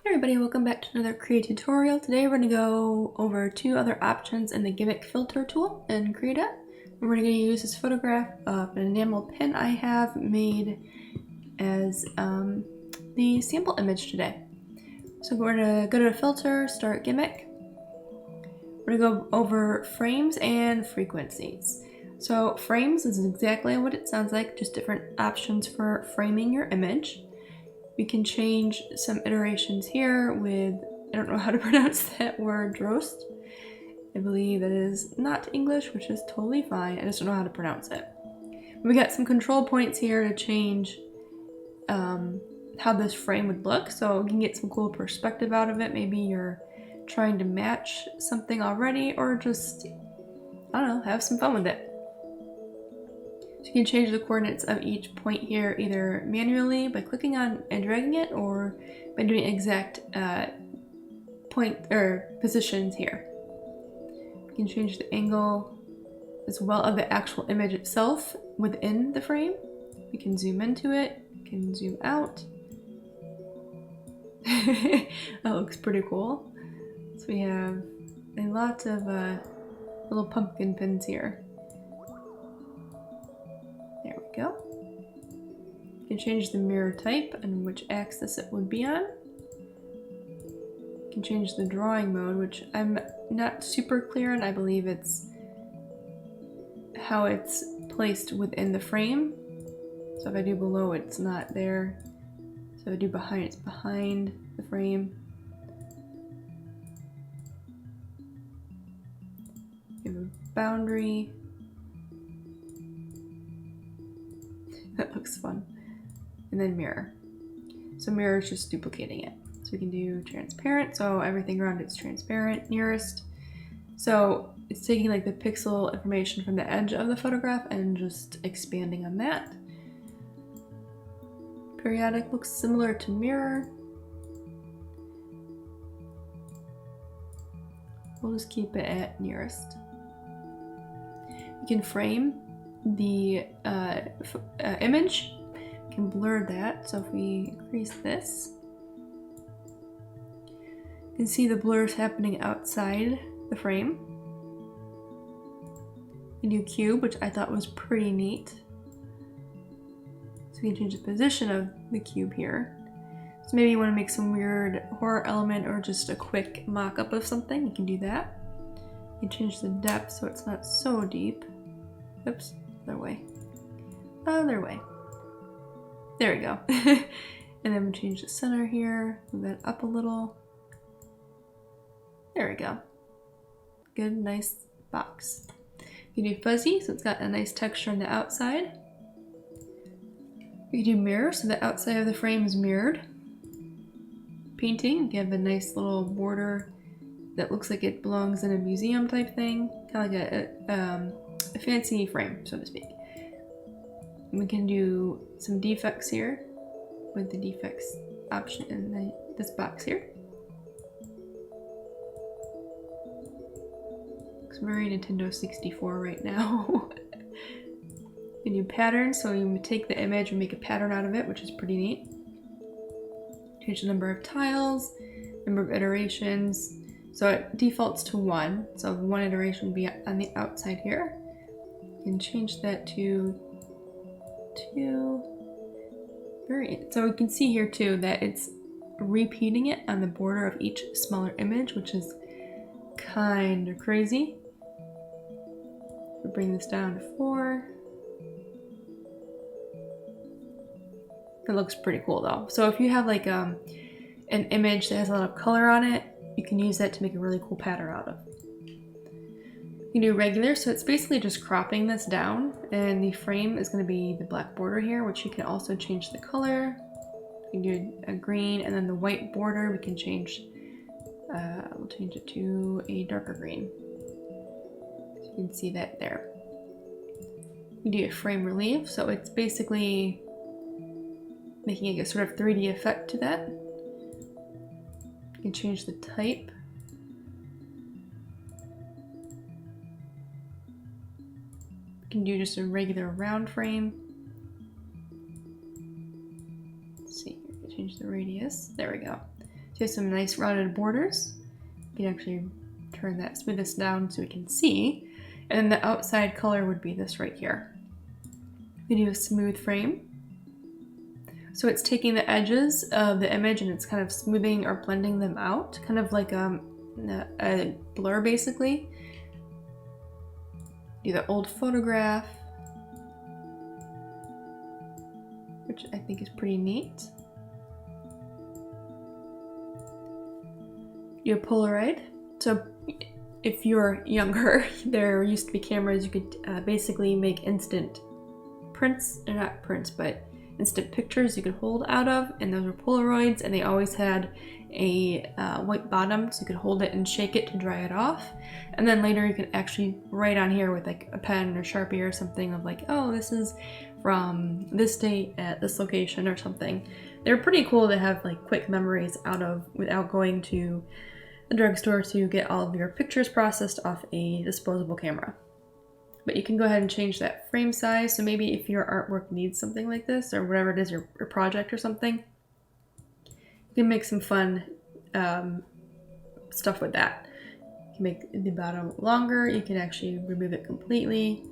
Hey everybody, welcome back to another Krita tutorial. Today we're going to go over two other options in the gimmick filter tool in Krita. We're going to use this photograph of an enamel pin I have made as the sample image today. So we're going to go to filter, start gimmick. We're going to go over frames and frequencies. So frames is exactly what it sounds like, just different options for framing your image. We can change some iterations here with, I don't know how to pronounce that word, drost. I believe it is not English, which is totally fine. I just don't know how to pronounce it. We got some control points here to change how this frame would look, so we can get some cool perspective out of it. Maybe you're trying to match something already, or just, I don't know, have some fun with it. So you can change the coordinates of each point here either manually by clicking on and dragging it, or by doing exact point or positions here. You can change the angle as well of the actual image itself within the frame. We can zoom into it, we can zoom out. That looks pretty cool. So we have a lot of little pumpkin pins here. There we go. You can change the mirror type and which axis it would be on. You can change the drawing mode, which I'm not super clear on. I believe it's how it's placed within the frame. So if I do below, it's not there. So if I do behind, it's behind the frame. You have a boundary. That looks fun. And then mirror. So mirror is just duplicating it. So we can do transparent, so everything around it's transparent. Nearest. So it's taking like the pixel information from the edge of the photograph and just expanding on that. Periodic looks similar to mirror. We'll just keep it at nearest. We can frame the image. We can blur that, so if we increase this, you can see the blurs happening outside the frame. We do cube, which I thought was pretty neat. So we can change the position of the cube here. So maybe you want to make some weird horror element or just a quick mock-up of something, you can do that. You can change the depth so it's not so deep. Oops. Other way. Other way. There we go. And then we change the center here, move that up a little. There we go. Good, nice box. You can do fuzzy, so it's got a nice texture on the outside. We can do mirror, so the outside of the frame is mirrored. Painting, you have a nice little border that looks like it belongs in a museum type thing, kind of like a fancy frame, so to speak. We can do some defects here with the defects option in this box here. Looks very Nintendo 64 right now. We do patterns, so you take the image and make a pattern out of it, which is pretty neat. Change the number of tiles, number of iterations. So it defaults to 1, so 1 iteration would be on the outside here. You can change that to 2. So we can see here too that it's repeating it on the border of each smaller image, which is kind of crazy. We'll bring this down to 4. It looks pretty cool though. So if you have like an image that has a lot of color on it, you can use that to make a really cool pattern out of. You can do regular, so it's basically just cropping this down, and the frame is going to be the black border here, which you can also change the color. You can do a green, and then the white border we can change. We'll change it to a darker green. So you can see that there. You do a frame relief, so it's basically making a sort of 3D effect to that. You can change the type. You can do just a regular round frame. Let's see, change the radius. There we go. So So you have some nice rounded borders. You can actually smooth this down so we can see. And then the outside color would be this right here. We do a smooth frame. So it's taking the edges of the image and it's kind of smoothing or blending them out, kind of like a blur basically. Do the old photograph, which I think is pretty neat. Do a Polaroid. So if you're younger, there used to be cameras you could basically make instant prints, or not prints, but instant pictures you could hold out of, and those were Polaroids, and they always had a white bottom so you could hold it and shake it to dry it off. And then later you could actually write on here with like a pen or Sharpie or something of like, oh, this is from this date at this location or something. They're pretty cool to have like quick memories out of without going to the drugstore to get all of your pictures processed off a disposable camera. But you can go ahead and change that frame size. So maybe if your artwork needs something like this, or whatever it is, your project or something, you can make some fun stuff with that. You can make the bottom longer. You can actually remove it completely.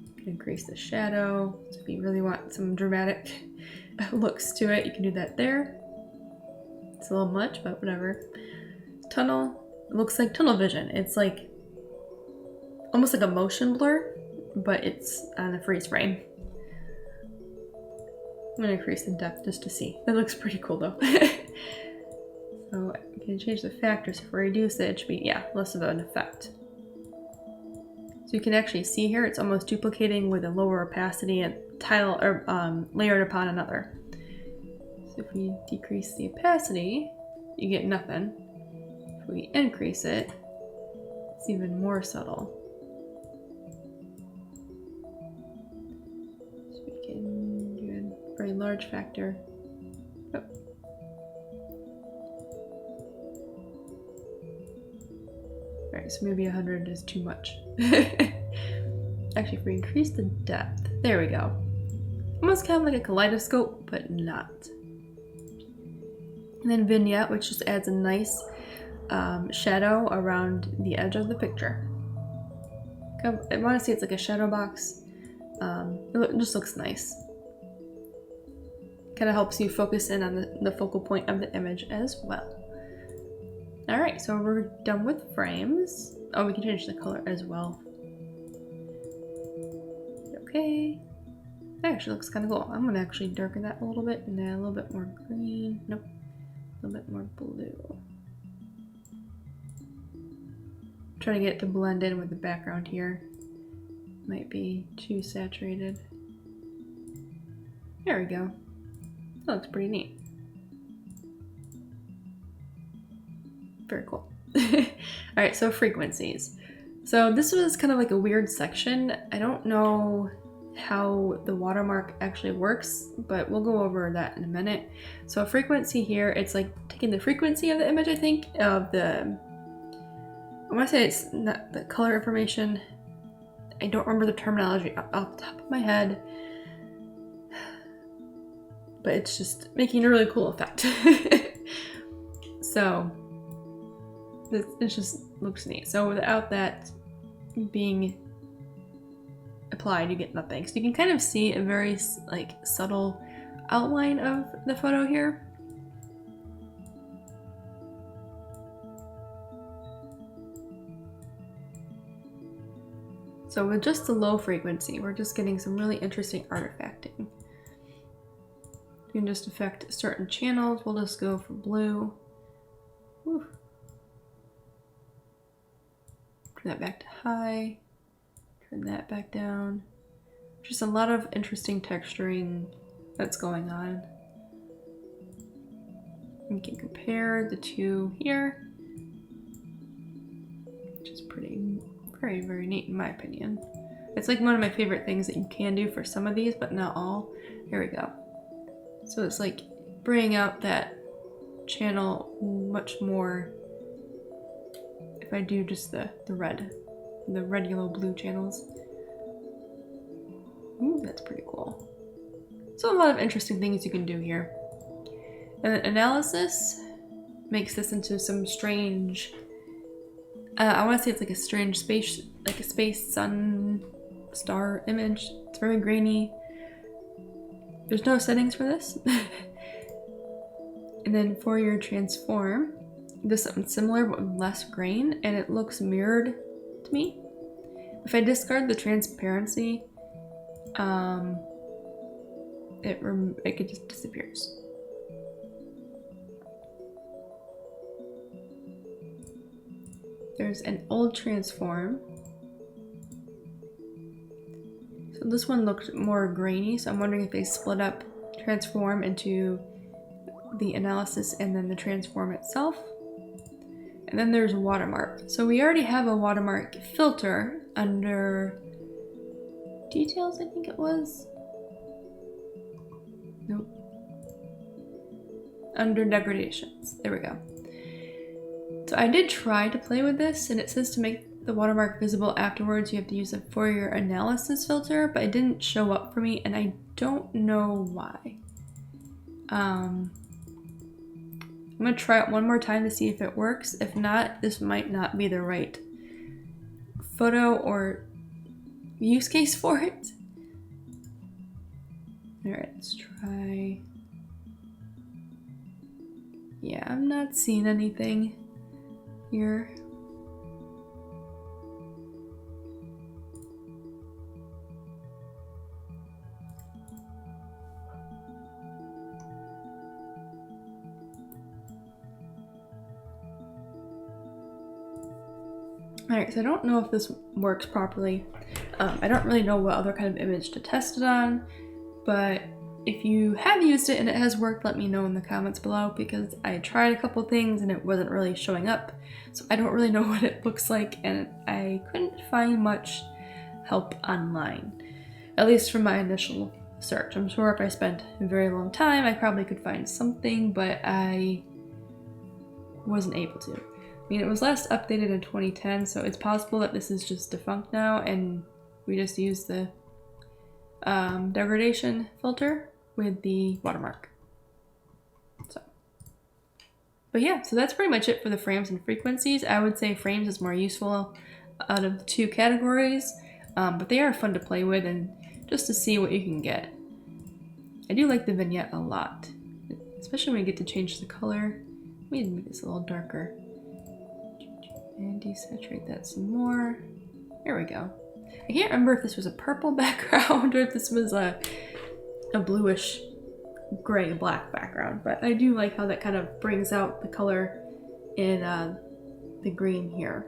You can increase the shadow. So if you really want some dramatic looks to it, you can do that there. It's a little much, but whatever. Tunnel. It looks like tunnel vision. It's like almost like a motion blur, but it's on a freeze frame. I'm gonna increase the depth just to see. That looks pretty cool though. So you can change the factors. If we reduce it, it should be, yeah, less of an effect. So you can actually see here, it's almost duplicating with a lower opacity and tile or layered upon another. So if we decrease the opacity, you get nothing. If we increase it, it's even more subtle. So we can do a very large factor. Oh. Alright, so maybe 100 is too much. Actually, if we increase the depth, there we go. Almost kind of like a kaleidoscope, but not. And then vignette, which just adds a nice shadow around the edge of the picture. I want to say it's like a shadow box. It just looks nice. Kind of helps you focus in on the focal point of the image as well. Alright, so we're done with frames. Oh, we can change the color as well. Okay. That actually looks kind of cool. I'm going to actually darken that a little bit and add a little bit more green. Nope. A little bit more blue. Trying to get it to blend in with the background here. Might be too saturated. There we go. That looks pretty neat. Very cool. Alright, so frequencies. So this was kind of like a weird section. I don't know how the watermark actually works, but we'll go over that in a minute. So frequency here, it's like taking the frequency of the image, I think, of the, I want to say it's not the color information. I don't remember the terminology off the top of my head, but it's just making a really cool effect. So it just looks neat. So without that being applied, you get nothing. So you can kind of see a very like subtle outline of the photo here. So with just the low frequency, we're just getting some really interesting artifacting. You can just affect certain channels. We'll just go for blue. Whew. Turn that back to high. Turn that back down. Just a lot of interesting texturing that's going on. We can compare the two here, which is pretty, very, very neat in my opinion. It's like one of my favorite things that you can do for some of these, but not all. Here we go. So it's like bringing out that channel much more. If I do just the red, yellow, blue channels. Ooh, that's pretty cool. So a lot of interesting things you can do here. And then analysis makes this into some strange, I want to say it's like a strange space, like a space sun star image. It's very grainy. There's no settings for this. And then for your transform, there's something similar but with less grain, and it looks mirrored to me. If I discard the transparency, it just disappears. There's an old transform. So this one looked more grainy, so I'm wondering if they split up transform into the analysis and then the transform itself. And then there's watermark. So we already have a watermark filter under details, I think it was. Nope. Under degradations. There we go. So I did try to play with this, and it says to make the watermark visible afterwards, you have to use a Fourier analysis filter, but it didn't show up for me, and I don't know why. I'm gonna try it one more time to see if it works. If not, this might not be the right photo or use case for it. All right, let's try. Yeah, I'm not seeing anything here. Alright, so I don't know if this works properly. I don't really know what other kind of image to test it on, but if you have used it and it has worked, let me know in the comments below, because I tried a couple things and it wasn't really showing up. So I don't really know what it looks like, and I couldn't find much help online, at least from my initial search. I'm sure if I spent a very long time, I probably could find something, but I wasn't able to. I mean, it was last updated in 2010, so it's possible that this is just defunct now and we just use the degradation filter with the watermark. So, but yeah, so that's pretty much it for the frames and frequencies. I would say frames is more useful out of the two categories, but they are fun to play with and just to see what you can get. I do like the vignette a lot, especially when you get to change the color. Let me make this a little darker. And desaturate that some more. There we go. I can't remember if this was a purple background or if this was a bluish gray black background, but I do like how that kind of brings out the color in the green here.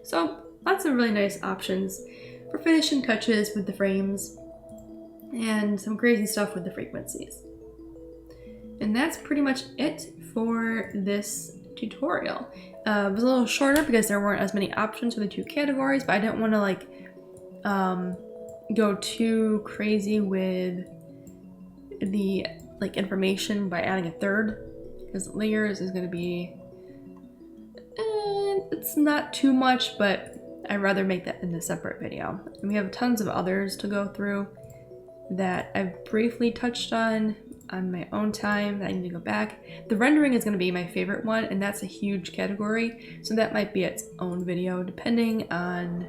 So lots of really nice options for finishing touches with the frames and some crazy stuff with the frequencies. And that's pretty much it for this tutorial. It was a little shorter because there weren't as many options for the two categories, but I didn't want to like go too crazy with the like information by adding a third, because layers is going to be it's not too much, but I'd rather make that in a separate video. And we have tons of others to go through that I've briefly touched on my own time that I need to go back. The rendering is going to be my favorite one, and that's a huge category, so that might be its own video depending on,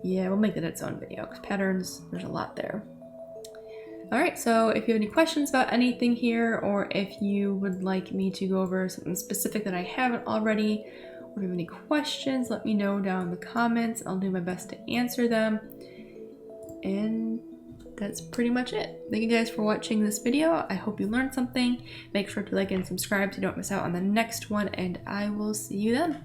yeah, we'll make it its own video because patterns, there's a lot there. Alright, so if you have any questions about anything here, or if you would like me to go over something specific that I haven't already, or if you have any questions, let me know down in the comments. I'll do my best to answer them. And that's pretty much it. Thank you guys for watching this video. I hope you learned something. Make sure to like and subscribe so you don't miss out on the next one, and I will see you then.